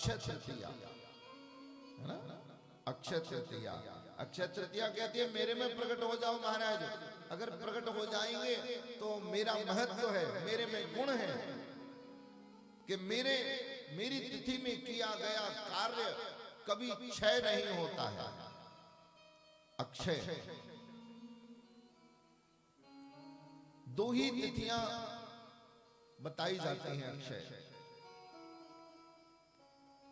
अक्षय तृतीया, है ना, अक्षय तृतीया। अक्षय तृतीया कहती है मेरे में प्रकट हो जाओ महाराज, अगर प्रकट हो जाएंगे तो मेरा महत्व है, मेरे में गुण है कि मेरी तिथि में किया गया कार्य कभी क्षय नहीं होता है। अक्षय, दो ही तिथियां बताई जाती हैं अक्षय,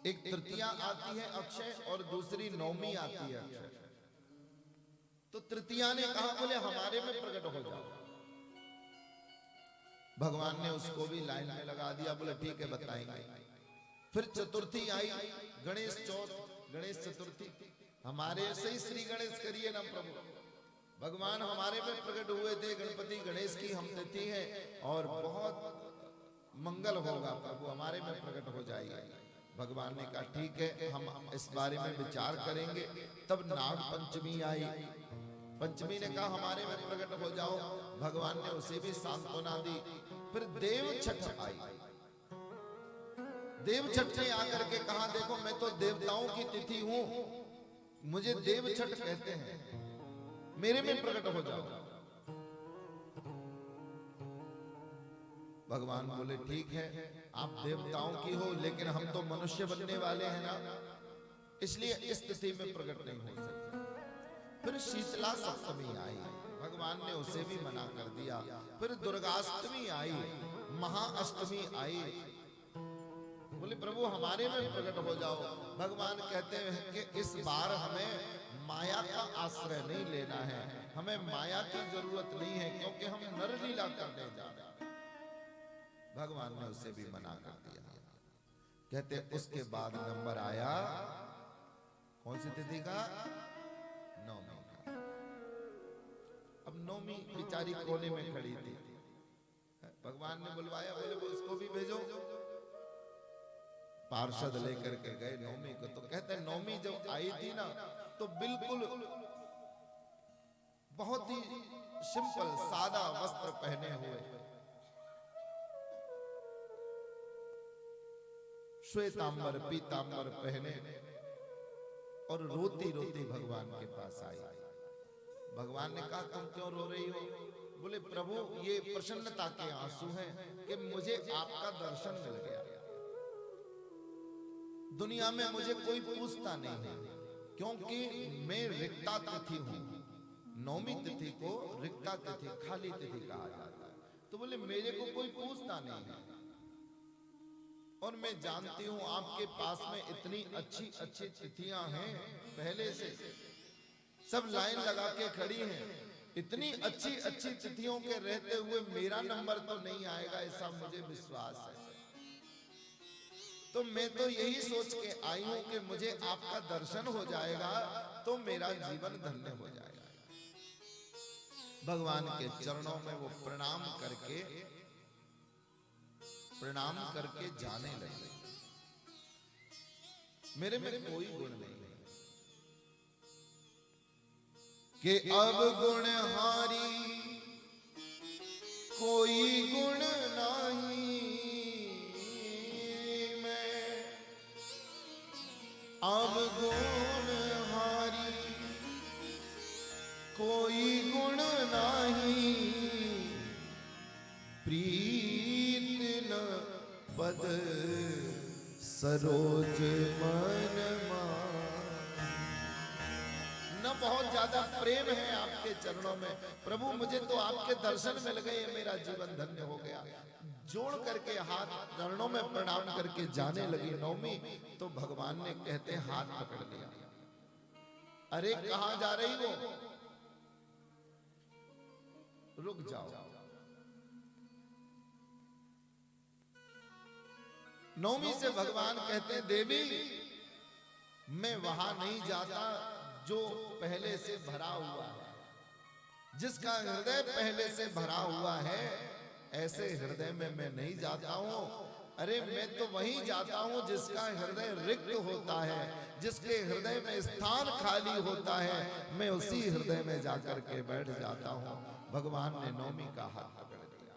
एक तृतीया आती है अक्षय और दूसरी नवमी आती है अक्षय। तो तृतीया ने कहा बोले हमारे में प्रकट हो जाओ, भगवान ने उसको भी लाइन में लगा दिया, बोले ठीक है बताएंगे। फिर चतुर्थी आई, गणेश चौथ, गणेश चतुर्थी, हमारे से ही श्री गणेश करिए ना प्रभु, भगवान हमारे में प्रकट हुए थे, गणपति गणेश की हम तिथि है और बहुत मंगल होगा प्रभु, हमारे में प्रकट हो जाइए। भगवान ने कहा ठीक है हम इस बारे में विचार करेंगे। तब नाग पंचमी आई, पंचमी ने कहा हमारे में प्रकट हो जाओ, भगवान ने उसे भी सांत्वना दी। फिर देव छठ आई, देव छठ ने आकर के कहा देखो मैं तो देवताओं की तिथि हूं, मुझे देव छठ कहते हैं, मेरे में प्रकट हो जाओ। भगवान बोले ठीक है आप देवताओं की हो लेकिन हम तो मनुष्य बनने वाले हैं ना, इसलिए इस तिथि में प्रकट नहीं हो सकते। फिर शीतला सप्तमी आई, भगवान ने उसे भी मना कर दिया। फिर दुर्गाष्टमी आई, महाअष्टमी आई, बोले प्रभु हमारे में प्रकट हो जाओ। भगवान कहते हैं कि इस बार हमें माया का आश्रय नहीं लेना है, हमें माया की जरूरत नहीं है क्योंकि हम नरलीला करने जा रहे हैं। भगवान ने उसे भी मना कर दिया। कहते उसके बाद नंबर आया कौन सी तिथि का? नौमी का। अब नौमी बेचारी कोने में खड़ी थी, भगवान ने बुलवाया, बोले वो उसको भी भेजो। पार्षद लेकर के गए नौमी को। तो कहते हैं नौमी जब आई थी ना तो बिल्कुल बहुत ही सिंपल सादा वस्त्र पहने हुए, श्वेतांबर पीतांबर पहने और रोती रोती भगवान के पास आई। भगवान ने कहा तुम क्यों रो रही हो? बोले प्रभु ये प्रसन्नता के आंसू हैं कि मुझे आपका दर्शन मिल गया, दुनिया में मुझे कोई पूछता नहीं है क्योंकि मैं रिक्ता तिथि हूं। नौमी तिथि को रिक्ता तिथि, खाली तिथि कहा जाता है। तो बोले मेरे को कोई पूछता नहीं है और मैं जानती हूं आपके पास में इतनी अच्छी अच्छी तिथियां हैं, पहले से सब लाइन लगा के खड़ी हैं, इतनी अच्छी अच्छी तिथियों के रहते हुए मेरा नंबर तो नहीं आएगा ऐसा मुझे विश्वास है। तो मैं तो यही सोच के आई हूं कि मुझे आपका दर्शन हो जाएगा तो मेरा जीवन धन्य हो जाएगा। भगवान के चरणों में वो प्रणाम करके जाने लगे। मेरे में कोई गुण नहीं है कि अब गुणहारी कोई गुण नहीं, अब गुणहारी कोई गुण नहीं, प्रीत न पद सरोज मन न बहुत ज्यादा प्रेम है आपके चरणों में प्रभु, मुझे तो आपके दर्शन मिल गए, मेरा जीवन धन्य हो गया। जोड़ करके हाथ चरणों में प्रणाम करके जाने लगी नौमी। तो भगवान ने कहते हाथ पकड़ लिया, अरे कहां जा रही हो? रुक जाओ। नौमी से भगवान कहते हैं देवी मैं वहां नहीं जाता जो पहले से भरा हुआ है, जिसका हृदय पहले से भरा हुआ है ऐसे हृदय में मैं नहीं जाता हूं। अरे मैं तो वहीं जाता हूं जिसका हृदय रिक्त होता है, जिसके हृदय में स्थान खाली होता है, मैं उसी हृदय में जाकर के बैठ जाता हूं। भगवान ने नौमी का हाथ पकड़ लिया,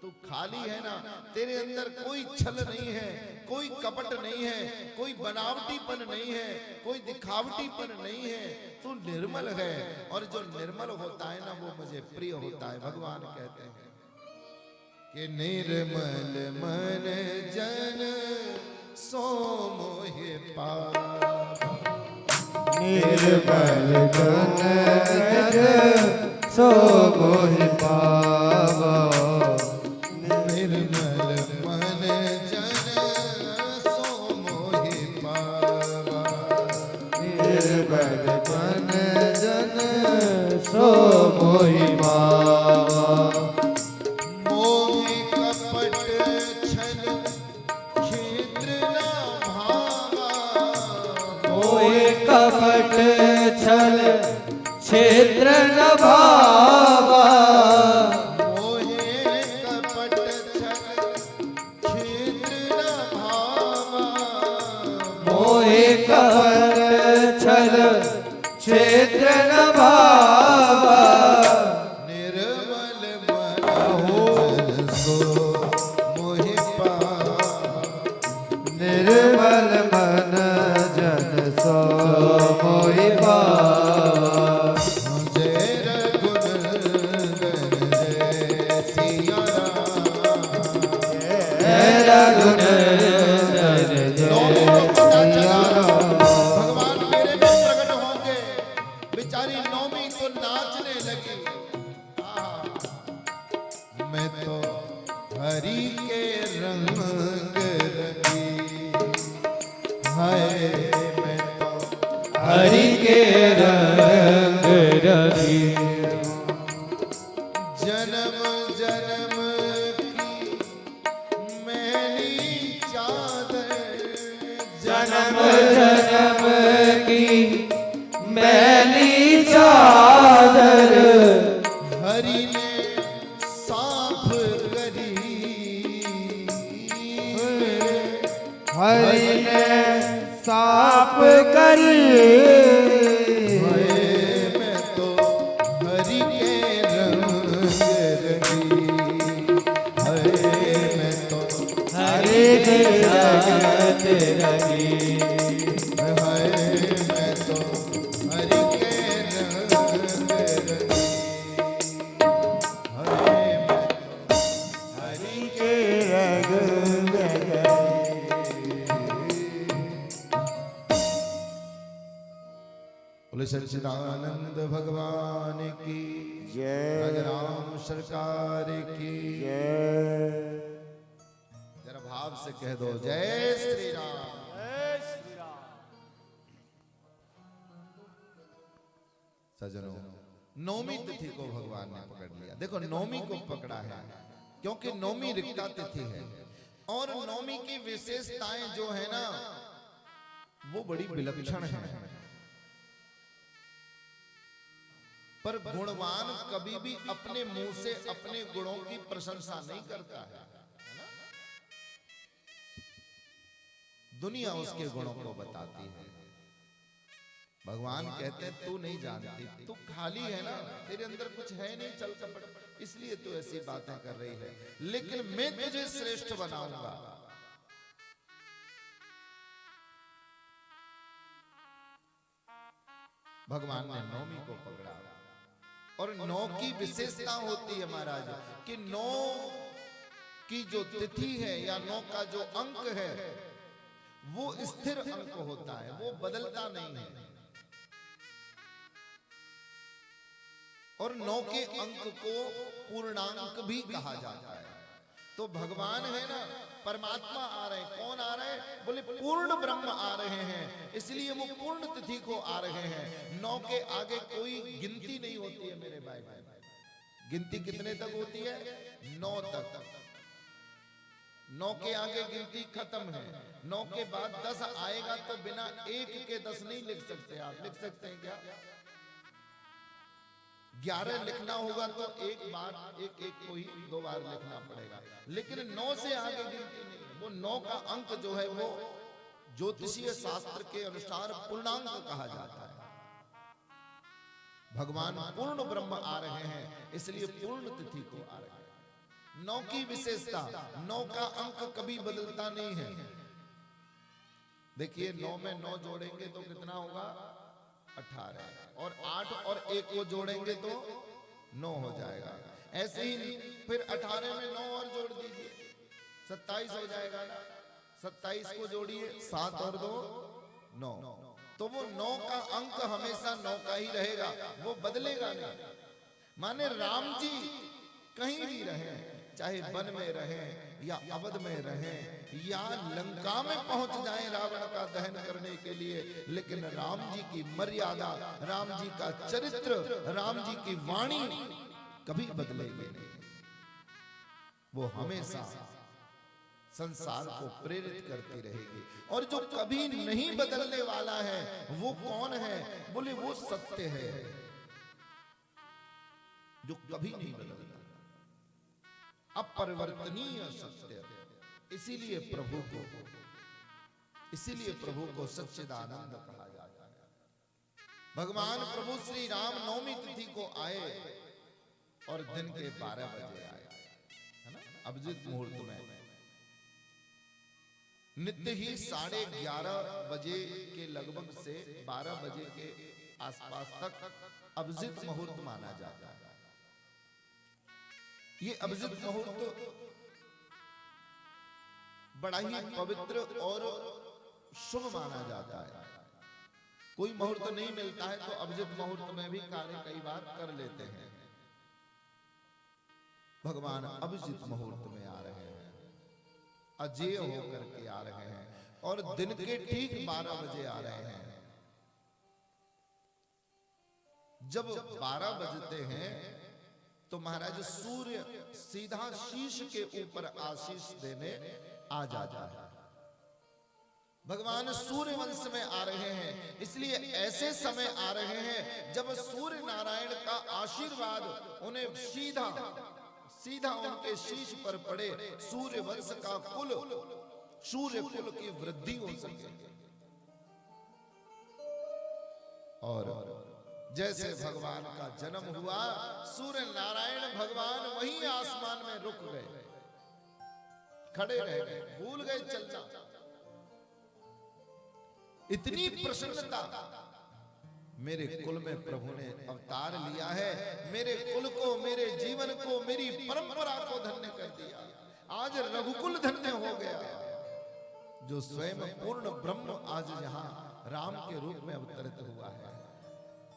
तू खाली है ना, तेरे अंदर कोई छल नहीं है, कोई कपट नहीं है, कोई बनावटीपन नहीं है, कोई दिखावटीपन नहीं है, तू निर्मल है। और जो निर्मल होता है ना वो मुझे प्रिय होता है। भगवान कहते हैं कि निर्मल मन जन सो मोहि पावा, निर्मल मन जन सो मोहि पावा, निर्मल मन जन सो मोहि पावा, निर्मल मन जन सो मोहि पावा, मोहि कपट छल क्षेत्र न भावा, मोहि कपट छल क्षेत्र न भावा, मोहि कपट छल क्षेत्र न भावा, मोहि कपट छल क्षेत्र न भावा, निर्मल मन जन सो मोहि पावा, निर्मल मन जन सो मोहि पावा, जय रघुनंदन जय सिया राम। जय रघुनंदन जय सिया राम। भगवान मेरे में प्रकट होंगे, बेचारी नौमी तो नाचने लगी। मैं तो हरि के रंग रंगी, हाय मैं तो हरि के रंग रंगी, जन्म जन्म की मैली चादर, जन्म जन्म की मैली चादर, हरि ने साफ करी, हरि ने साफ करी, मैं तो हरि के रंग रंगी, मैं तो हरि के रंग रंगी, मैं तो हरि के रंग रंगी, मैं तो हरि के रंग रंगी। बोले सच्चिदानंद भगवान की जय, राम सरकार की जय, जरा भाव से कह दो जय श्री राम। सजनों, नौमी तिथि को भगवान ने पकड़ लिया। देखो नौमी को पकड़ा है क्योंकि नौमी रिक्ता तिथि है और नौमी की विशेषताएं जो है ना वो बड़ी विलक्षण है। पर गुणवान कभी भी अपने मुंह से अपने गुणों की प्रशंसा नहीं करता है, दुनिया उसके गुणों को बताती है। भगवान कहते हैं तू नहीं जानती, तू खाली है ना, तेरे अंदर कुछ है नहीं, चल कपट, इसलिए तू ऐसी बातें कर रही है, लेकिन मैं तुझे श्रेष्ठ बनाऊंगा। भगवान ने नौमी को पकड़ा और नौ की विशेषता होती है महाराज कि नौ की जो तिथि है या नौ का जो अंक है वो स्थिर अंक होता है, वो बदलता नहीं है। और नौ के अंक को पूर्णांक भी कहा जाता है। तो भगवान है ना, परमात्मा आ रहे हैं, कौन आ रहे हैं? बोले पूर्ण ब्रह्म आ रहे हैं, इसलिए वो पूर्ण तिथि को आ रहे हैं। नौ के आगे कोई गिनती नहीं होती है मेरे भाई। गिनती कितने तक होती है? 9 तक। 9 के आगे गिनती खत्म है। 9 के बाद 10 आएगा तो बिना 1 के 10 नहीं लिख सकते। आप लिख सकते हैं क्या? 11 लिखना होगा तो एक बार एक को ही 2 बार लिखना पड़ेगा, लेकिन 9 से आगे गिनती नहीं। वो 9 का अंक जो है वो ज्योतिषीय शास्त्र के अनुसार पूर्णांक कहा जाता है। भगवान पूर्ण ब्रह्म आ रहे हैं, इसलिए पूर्ण तिथि को आ रहे हैं। 9 की विशेषता, 9 का अंक कभी बदलता नहीं है। देखिए 9 में 9 जोड़ेंगे तो कितना होगा 18, और 8 और 1 को जोड़ेंगे तो 9 हो जाएगा। ऐसे ही फिर 18 में 9 और जोड़ दीजिए 27 हो जाएगा ना। 27 को जोड़िए 7 और 2 9, तो वो 9 का अंक हमेशा 9 का ही रहेगा, वो बदलेगा नहीं। माने राम जी कहीं भी रहे, चाहे वन में रहे या अवध में रहे या लंका में पहुंच जाए रावण का दहन करने के लिए, लेकिन राम जी की मर्यादा, राम जी का चरित्र, राम जी की वाणी कभी बदलेगी नहीं। वो हमेशा संसार को प्रेरित करती रहेगी। और जो कभी नहीं बदलने वाला है वो कौन है? बोले वो सत्य है जो कभी नहीं बदलता, अपरिवर्तनीय सत्य। इसीलिए प्रभु को सच्चिदानंद कहा जाता है। भगवान प्रभु श्री राम नवमी तिथि को आए और दिन के 12 बजे आए, है ना, अभिजीत मुहूर्त में। नित्य ही 11:30 बजे के लगभग से 12 बजे के आसपास तक अभिजीत मुहूर्त माना जाता है। ये अभिजीत मुहूर्त बड़ा ही पवित्र और शुभ माना जाता है। कोई मुहूर्त नहीं मिलता है तो अभिजीत मुहूर्त में भी कार्य कई बार कर लेते हैं। भगवान अभिजीत मुहूर्त में आ रहे हैं, अजेय होकर के आ रहे हैं और दिन के ठीक 12 बजे आ रहे हैं। जब 12 बजते हैं तो महाराज सूर्य सीधा शीश के ऊपर आशीष देने आ जाता है। भगवान सूर्य वंश में आ रहे हैं, इसलिए ऐसे समय आ रहे हैं जब सूर्य नारायण का आशीर्वाद उन्हें सीधा उनके शीश पर पड़े, सूर्य वंश का कुल, सूर्य कुल की वृद्धि हो सके। और जैसे भगवान का जन्म हुआ, सूर्य नारायण भगवान वहीं आसमान में रुक गए, खड़े रह गए, भूल गए चलना। इतनी प्रसन्नता, मेरे कुल में प्रभु ने अवतार लिया है, मेरे कुल को, मेरे जीवन को, मेरी परंपरा को धन्य कर दिया। आज रघुकुल धन्य हो गया, जो स्वयं पूर्ण ब्रह्म आज यहाँ राम के रूप में अवतरित हुआ है।